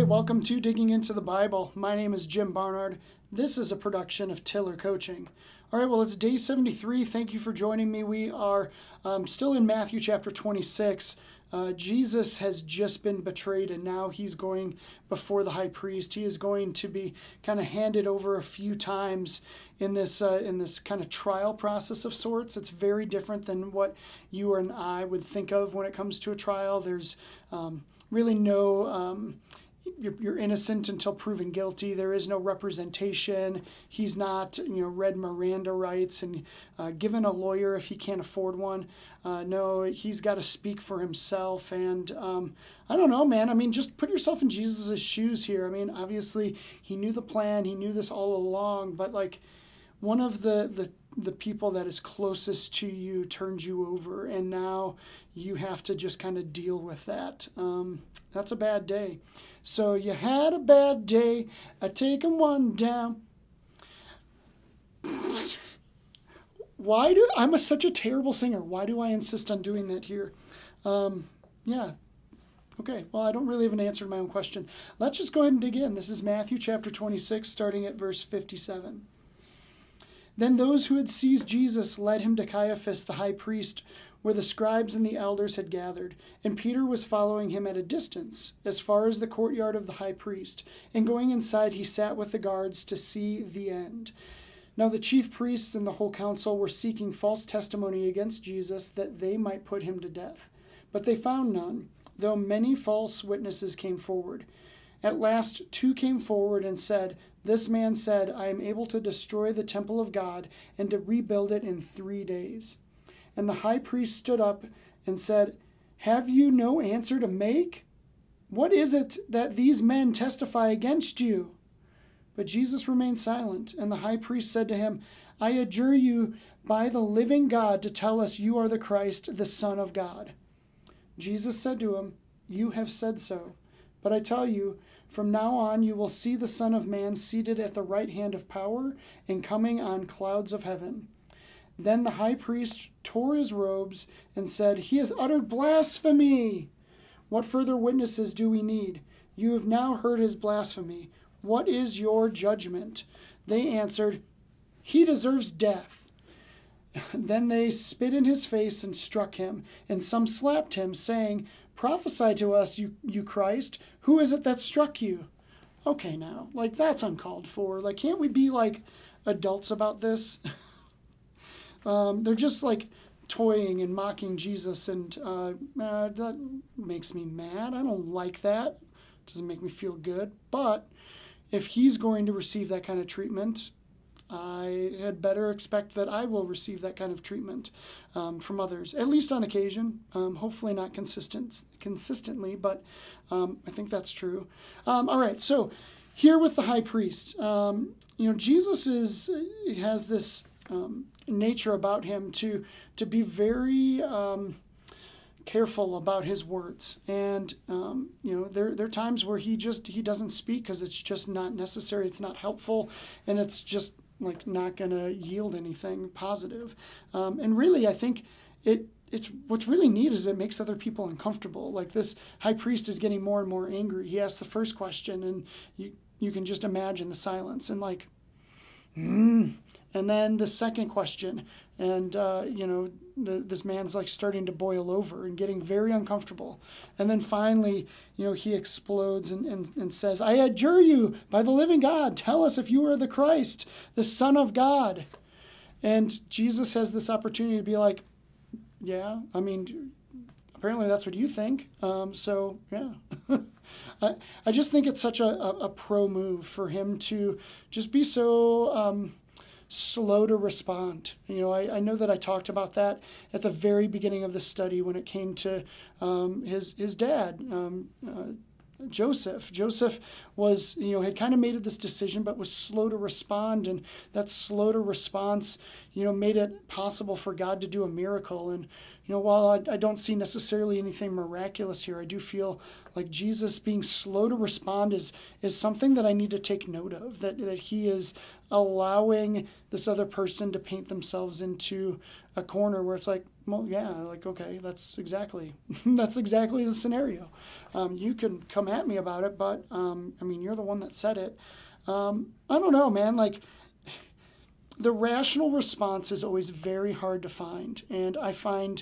welcome to Digging Into the Bible. My name is Jim Barnard. This is a production of Tiller Coaching. All right, well, it's day 73. Thank you for joining me. We are still in Matthew chapter 26. Jesus has just been betrayed, and now he's going before the high priest. He is going to be kind of handed over a few times in this kind of trial process of sorts. It's very different than what you and I would think of when it comes to a trial. There's really no you're innocent until proven guilty. There is no representation. He's not, read Miranda rights and given a lawyer if he can't afford one. No, he's got to speak for himself. And I don't know, man. I mean, just put yourself in Jesus' shoes here. I mean, obviously, he knew the plan. He knew this all along. But like, one of the people that is closest to you turns you over, and now you have to just kind of deal with that. That's a bad day. So you had a bad day, I taken one down. I'm such a terrible singer. Why do I insist on doing that here? Yeah. Okay, well, I don't really have an answer to my own question. Let's just go ahead and dig in. This is Matthew chapter 26, starting at verse 57. Then those who had seized Jesus led him to Caiaphas the high priest, where the scribes and the elders had gathered, and Peter was following him at a distance, as far as the courtyard of the high priest. And going inside, he sat with the guards to see the end. Now the chief priests and the whole council were seeking false testimony against Jesus, that they might put him to death. But they found none, though many false witnesses came forward. At last 2 came forward and said, "This man said, I am able to destroy the temple of God and to rebuild it in 3 days." And the high priest stood up and said, "Have you no answer to make? What is it that these men testify against you?" But Jesus remained silent, and the high priest said to him, "I adjure you by the living God to tell us you are the Christ, the Son of God." Jesus said to him, "You have said so. But I tell you, from now on you will see the Son of Man seated at the right hand of power and coming on clouds of heaven." Then the high priest tore his robes and said, "He has uttered blasphemy. What further witnesses do we need? You have now heard his blasphemy. What is your judgment?" They answered, "He deserves death." Then they spit in his face and struck him, and some slapped him, saying, "Prophesy to us, you Christ. Who is it that struck you?" Okay, now, that's uncalled for. Can't we be adults about this? They're just toying and mocking Jesus, and that makes me mad. I don't like that. It doesn't make me feel good. But if he's going to receive that kind of treatment, I had better expect that I will receive that kind of treatment from others, at least on occasion. Hopefully not consistently, but I think that's true. All right, so here with the high priest, Jesus has this nature about him to be very careful about his words, and there are times where he doesn't speak because it's just not necessary, it's not helpful, and it's just not going to yield anything positive. And really, I think it's what's really neat is it makes other people uncomfortable. This high priest is getting more and more angry. He asks the first question, and you can just imagine the silence, and and then the second question, and this man's starting to boil over and getting very uncomfortable. And then finally, he explodes and says, "I adjure you by the living God, tell us if you are the Christ, the Son of God." And Jesus has this opportunity to be like, "Yeah, I mean, apparently that's what you think. So yeah." I just think it's such a pro move for him to just be so slow to respond. I know that I talked about that at the very beginning of the study when it came to his dad, Joseph. Joseph was, had kind of made this decision, but was slow to respond, and that slow to response, made it possible for God to do a miracle. And while I don't see necessarily anything miraculous here, I do feel like Jesus being slow to respond is something that I need to take note of, that he is allowing this other person to paint themselves into a corner where it's like, well, yeah, like, okay, that's exactly that's exactly the scenario. You can come at me about it, but I mean, you're the one that said it. I don't know, man. Like, the rational response is always very hard to find, and I find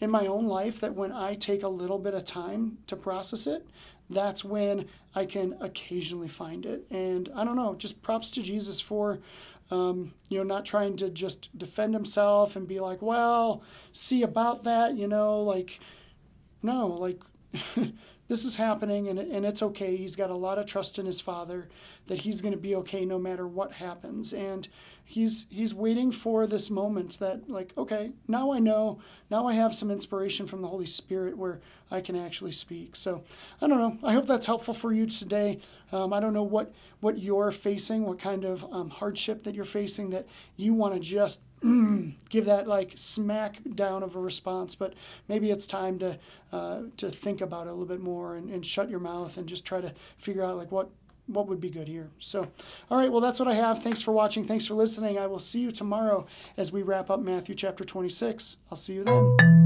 in my own life that when I take a little bit of time to process it, that's when I can occasionally find it. And I don't know, just props to Jesus for, not trying to just defend himself and be like, well, see about that, like, no, like, this is happening and it's okay. He's got a lot of trust in his Father that he's going to be okay no matter what happens. And he's waiting for this moment that, like, okay, now I know, now I have some inspiration from the Holy Spirit where I can actually speak. So I don't know. I hope that's helpful for you today. I don't know what you're facing, what kind of hardship that you're facing that you want to just give that like smack down of a response, but maybe it's time to think about it a little bit more and shut your mouth and just try to figure out like what would be good here. So, all right, well, that's what I have. Thanks for watching. Thanks for listening. I will see you tomorrow as we wrap up Matthew chapter 26. I'll see you then.